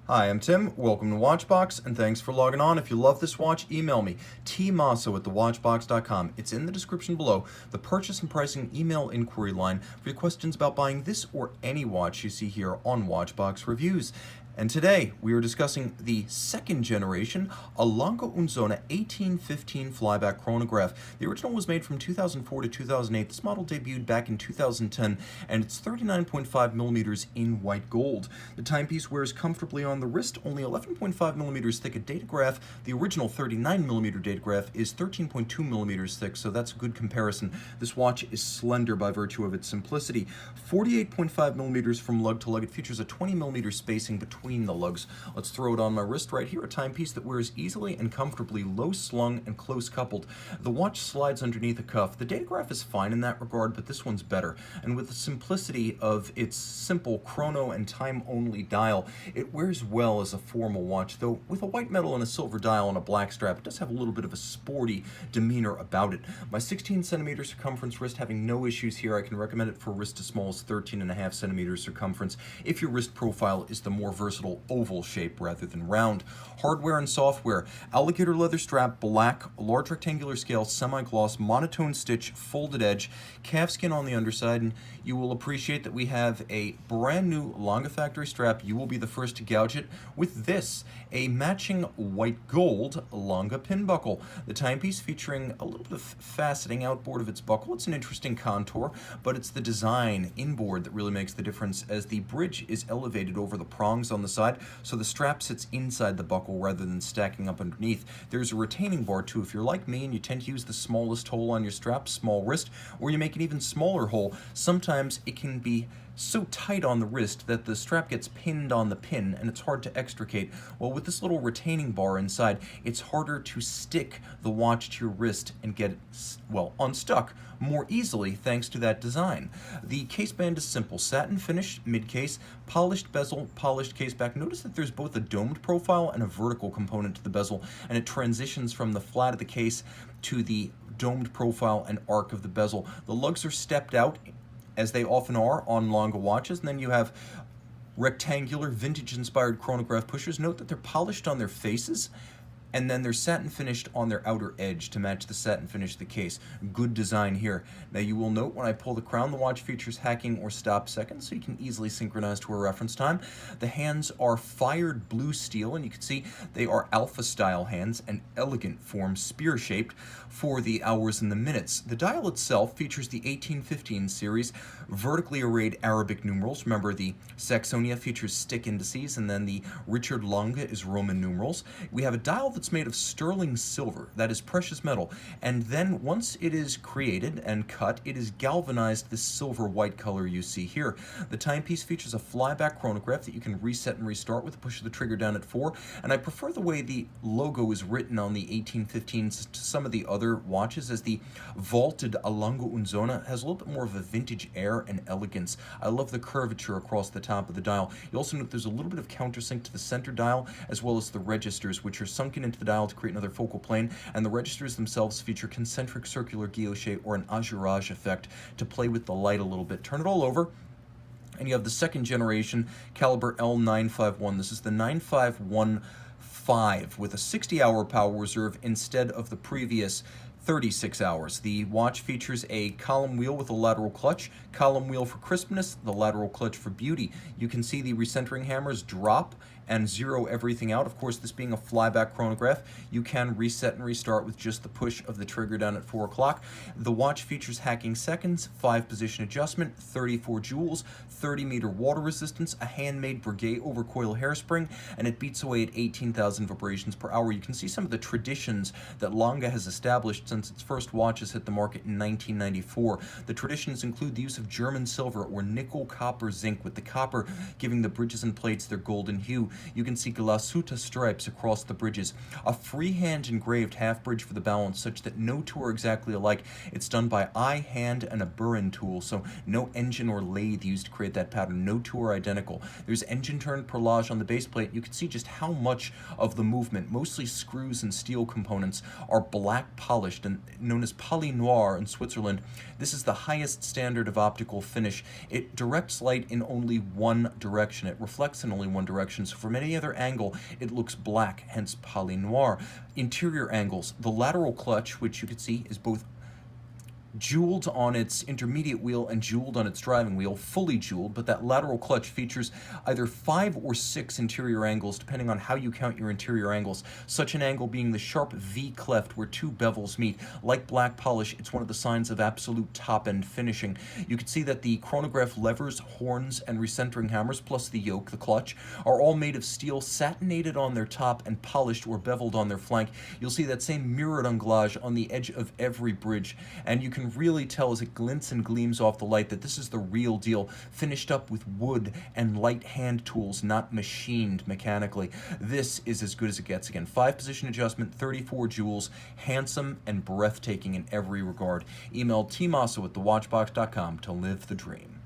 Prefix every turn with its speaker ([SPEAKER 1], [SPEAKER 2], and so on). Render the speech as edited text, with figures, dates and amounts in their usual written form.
[SPEAKER 1] Hi, I'm Tim. Welcome to Watchbox, and thanks for logging on. If you love this watch, email me, tmosso@thewatchbox.com. It's in the description below, the purchase and pricing email inquiry line for your questions about buying this or any watch you see here on Watchbox Reviews. And today, we are discussing the second generation, a Lange Sohne 1815 flyback chronograph. The original was made from 2004 to 2008. This model debuted back in 2010, and it's 39.5 millimeters in white gold. The timepiece wears comfortably on the wrist, only 11.5 millimeters thick. A datograph, the original 39 millimeter datograph, is 13.2 millimeters thick, so that's a good comparison. This watch is slender by virtue of its simplicity. 48.5 millimeters from lug to lug. It features a 20 millimeter spacing between the lugs. Let's throw it on my wrist right here, a timepiece that wears easily and comfortably, low slung and close coupled. The watch slides underneath a cuff. The datograph is fine in that regard, but this one's better. And with the simplicity of its simple chrono and time only dial, it wears well as a formal watch, though with a white metal and a silver dial and a black strap, it does have a little bit of a sporty demeanor about it. My 16 centimeter circumference wrist having no issues here. I can recommend it for wrist as small as 13.5 centimeters circumference if your wrist profile is the more versatile oval shape rather than round. Hardware and software: alligator leather strap, black, large rectangular scale, semi-gloss, monotone stitch, folded edge, calfskin on the underside, and you will appreciate that we have a brand new Lange factory strap. You will be the first to gouge it with this, a matching white gold Lange pin buckle. The timepiece featuring a little bit of faceting outboard of its buckle. It's an interesting contour, but it's the design inboard that really makes the difference, as the bridge is elevated over the prongs on the side, so the strap sits inside the buckle rather than stacking up underneath. There's a retaining bar too. If you're like me and you tend to use the smallest hole on your strap, small wrist, or you make an even smaller hole, sometimes it can be so tight on the wrist that the strap gets pinned on the pin and it's hard to extricate. Well, with this little retaining bar inside, it's harder to stick the watch to your wrist and get it, well, unstuck more easily thanks to that design. The case band is simple, satin finish mid-case, polished bezel, polished case back. Notice that there's both a domed profile and a vertical component to the bezel, and it transitions from the flat of the case to the domed profile and arc of the bezel. The lugs are stepped out, as they often are on Lange watches, and then you have rectangular vintage-inspired chronograph pushers. Note that they're polished on their faces, and then they're satin finished on their outer edge to match the satin finish of the case. Good design here. Now you will note when I pull the crown, the watch features hacking or stop seconds, so you can easily synchronize to a reference time. The hands are fired blue steel, and you can see they are alpha style hands, an elegant form, spear shaped, for the hours and the minutes. The dial itself features the 1815 series vertically arrayed Arabic numerals. Remember, the Saxonia features stick indices, and then the Richard Lange is Roman numerals. We have a dial that's made of sterling silver, that is precious metal, and then once it is created and cut, it is galvanized this silver white color you see here. The timepiece features a flyback chronograph that you can reset and restart with the push of the trigger down at 4, and I prefer the way the logo is written on the 1815s to some of the other watches, as the vaulted Lange Sohne has a little bit more of a vintage air and elegance. I love the curvature across the top of the dial. You also note there's a little bit of countersink to the center dial, as well as the registers, which are sunken into the dial to create another focal plane, and the registers themselves feature concentric circular guilloche or an azurage effect to play with the light a little bit. Turn it all over, and you have the second generation caliber L951. This is the 951 5 with a 60-hour power reserve instead of the previous 36 hours. The watch features a column wheel with a lateral clutch, column wheel for crispness, the lateral clutch for beauty. You can see the recentering hammers drop and zero everything out. Of course, this being a flyback chronograph, you can reset and restart with just the push of the trigger down at 4 o'clock. The watch features hacking seconds, 5-position adjustment, 34 joules, 30-meter water resistance, a handmade Breguet overcoil hairspring, and it beats away at 18,000 vibrations per hour. You can see some of the traditions that Lange has established since its first watches hit the market in 1994. The traditions include the use of German silver or nickel copper zinc, with the copper giving the bridges and plates their golden hue. You can see glasuta stripes across the bridges. A freehand engraved half bridge for the balance, such that no two are exactly alike. It's done by eye, hand, and a burin tool, so no engine or lathe used to create that pattern. No two are identical. There's engine turn perlage on the base plate. You can see just how much of the movement, mostly screws and steel components, are black polished and known as poly noir in Switzerland. This is the highest standard of optical finish. It directs light in only one direction. It reflects in only one direction. So for From any other angle, it looks black, hence poly noir. Interior angles. The lateral clutch, which you can see is both jeweled on its intermediate wheel and jeweled on its driving wheel, fully jeweled, but that lateral clutch features either 5 or 6 interior angles, depending on how you count your interior angles. Such an angle being the sharp V cleft where two bevels meet. Like black polish, it's one of the signs of absolute top-end finishing. You can see that the chronograph levers, horns, and recentering hammers, plus the yoke, the clutch, are all made of steel, satinated on their top and polished or beveled on their flank. You'll see that same mirrored anglage on the edge of every bridge, and you can really tell as it glints and gleams off the light that this is the real deal, finished up with wood and light hand tools, not machined mechanically. This is as good as it gets. Again, 5-position adjustment, 34 jewels, handsome and breathtaking in every regard. Email tmosso@thewatchbox.com to live the dream.